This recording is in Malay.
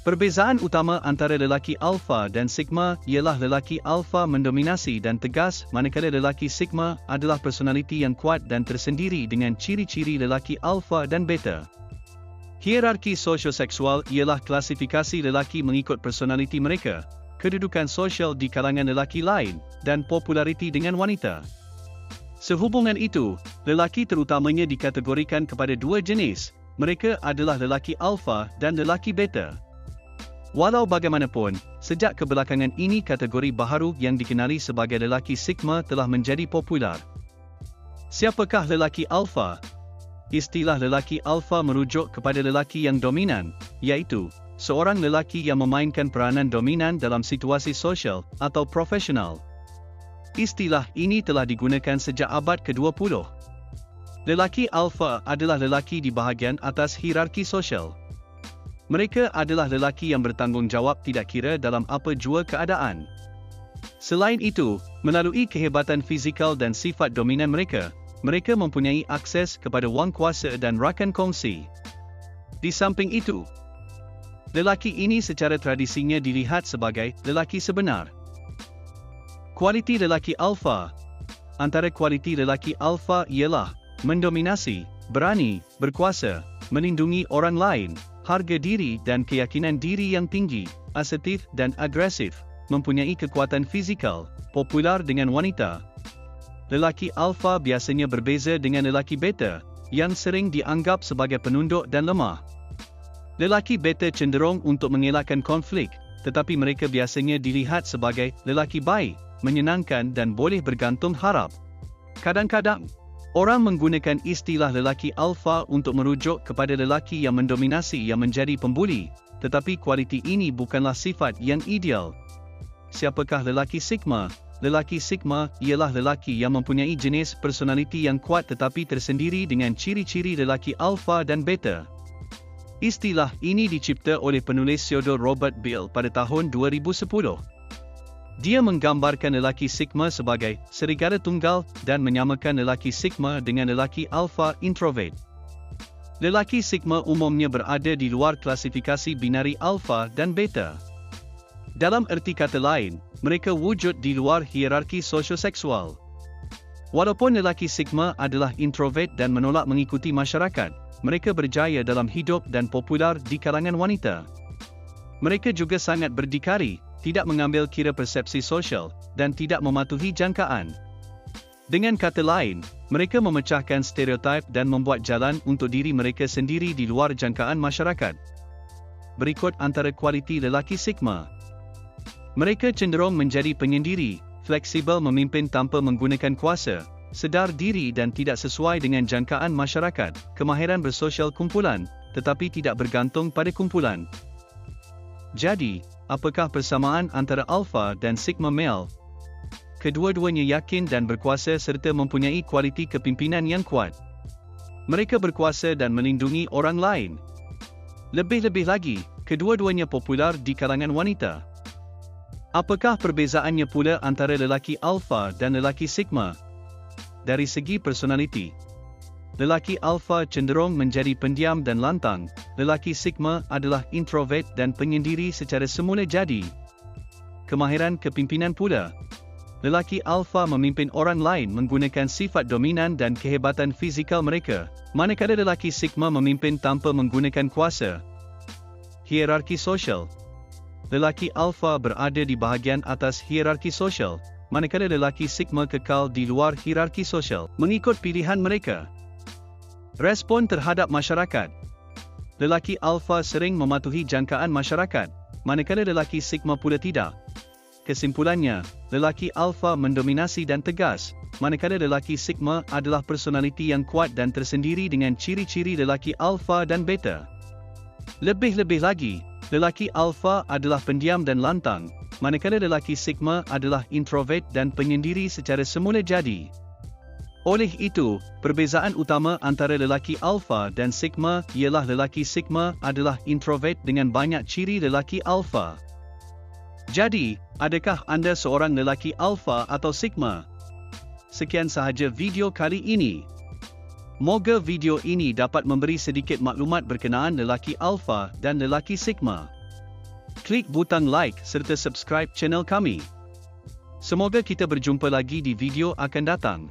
Perbezaan utama antara lelaki alfa dan sigma ialah lelaki alfa mendominasi dan tegas, manakala lelaki sigma adalah personaliti yang kuat dan tersendiri dengan ciri-ciri lelaki alfa dan beta. Hierarki sosio-seksual ialah klasifikasi lelaki mengikut personaliti mereka, kedudukan sosial di kalangan lelaki lain, dan populariti dengan wanita. Sehubungan itu, lelaki terutamanya dikategorikan kepada dua jenis, mereka adalah lelaki alfa dan lelaki beta. Walau bagaimanapun, sejak kebelakangan ini kategori baharu yang dikenali sebagai lelaki sigma telah menjadi popular. Siapakah lelaki alfa? Istilah lelaki alfa merujuk kepada lelaki yang dominan, iaitu seorang lelaki yang memainkan peranan dominan dalam situasi sosial atau profesional. Istilah ini telah digunakan sejak abad ke-20. Lelaki alfa adalah lelaki di bahagian atas hierarki sosial. Mereka adalah lelaki yang bertanggungjawab tidak kira dalam apa jua keadaan. Selain itu, melalui kehebatan fizikal dan sifat dominan mereka, mereka mempunyai akses kepada wang kuasa dan rakan kongsi. Di samping itu, lelaki ini secara tradisinya dilihat sebagai lelaki sebenar. Kualiti lelaki alfa. Antara kualiti lelaki alfa ialah mendominasi, berani, berkuasa, melindungi orang lain, harga diri dan keyakinan diri yang tinggi, asertif dan agresif, mempunyai kekuatan fizikal, popular dengan wanita. Lelaki alfa biasanya berbeza dengan lelaki beta, yang sering dianggap sebagai penunduk dan lemah. Lelaki beta cenderung untuk mengelakkan konflik, tetapi mereka biasanya dilihat sebagai lelaki baik, menyenangkan dan boleh bergantung harap. Kadang-kadang, orang menggunakan istilah lelaki alfa untuk merujuk kepada lelaki yang mendominasi yang menjadi pembuli, tetapi kualiti ini bukanlah sifat yang ideal. Siapakah lelaki sigma? Lelaki sigma ialah lelaki yang mempunyai jenis personaliti yang kuat tetapi tersendiri dengan ciri-ciri lelaki alfa dan beta. Istilah ini dicipta oleh penulis Theodore Robert Beale pada tahun 2010. Dia menggambarkan lelaki sigma sebagai serigala tunggal dan menyamakan lelaki sigma dengan lelaki alfa introvert. Lelaki sigma umumnya berada di luar klasifikasi binari alfa dan beta. Dalam erti kata lain, mereka wujud di luar hierarki sosio-seksual. Walaupun lelaki sigma adalah introvert dan menolak mengikuti masyarakat, mereka berjaya dalam hidup dan popular di kalangan wanita. Mereka juga sangat berdikari, tidak mengambil kira persepsi sosial, dan tidak mematuhi jangkaan. Dengan kata lain, mereka memecahkan stereotip dan membuat jalan untuk diri mereka sendiri di luar jangkaan masyarakat. Berikut antara kualiti lelaki sigma. Mereka cenderung menjadi penyendiri, fleksibel memimpin tanpa menggunakan kuasa, sedar diri dan tidak sesuai dengan jangkaan masyarakat, kemahiran bersosial kumpulan, tetapi tidak bergantung pada kumpulan. Jadi, apakah persamaan antara alfa dan sigma male? Kedua-duanya yakin dan berkuasa serta mempunyai kualiti kepimpinan yang kuat. Mereka berkuasa dan melindungi orang lain. Lebih-lebih lagi, kedua-duanya popular di kalangan wanita. Apakah perbezaannya pula antara lelaki alfa dan lelaki sigma? Dari segi personaliti, lelaki alfa cenderung menjadi pendiam dan lantang, lelaki sigma adalah introvert dan penyendiri secara semula jadi. Kemahiran kepimpinan pula. Lelaki alfa memimpin orang lain menggunakan sifat dominan dan kehebatan fizikal mereka, manakala lelaki sigma memimpin tanpa menggunakan kuasa. Hierarki sosial. Lelaki alfa berada di bahagian atas hierarki sosial, manakala lelaki sigma kekal di luar hierarki sosial, mengikut pilihan mereka. Respon terhadap masyarakat. Lelaki alfa sering mematuhi jangkaan masyarakat, manakala lelaki sigma pula tidak. Kesimpulannya, lelaki alfa mendominasi dan tegas, manakala lelaki sigma adalah personaliti yang kuat dan tersendiri dengan ciri-ciri lelaki alfa dan beta. Lebih-lebih lagi, lelaki alfa adalah pendiam dan lantang, manakala lelaki sigma adalah introvert dan penyendiri secara semula jadi. Oleh itu, perbezaan utama antara lelaki alfa dan sigma ialah lelaki sigma adalah introvert dengan banyak ciri lelaki alfa. Jadi, adakah anda seorang lelaki alfa atau sigma? Sekian sahaja video kali ini. Moga video ini dapat memberi sedikit maklumat berkenaan lelaki alfa dan lelaki sigma. Klik butang like serta subscribe channel kami. Semoga kita berjumpa lagi di video akan datang.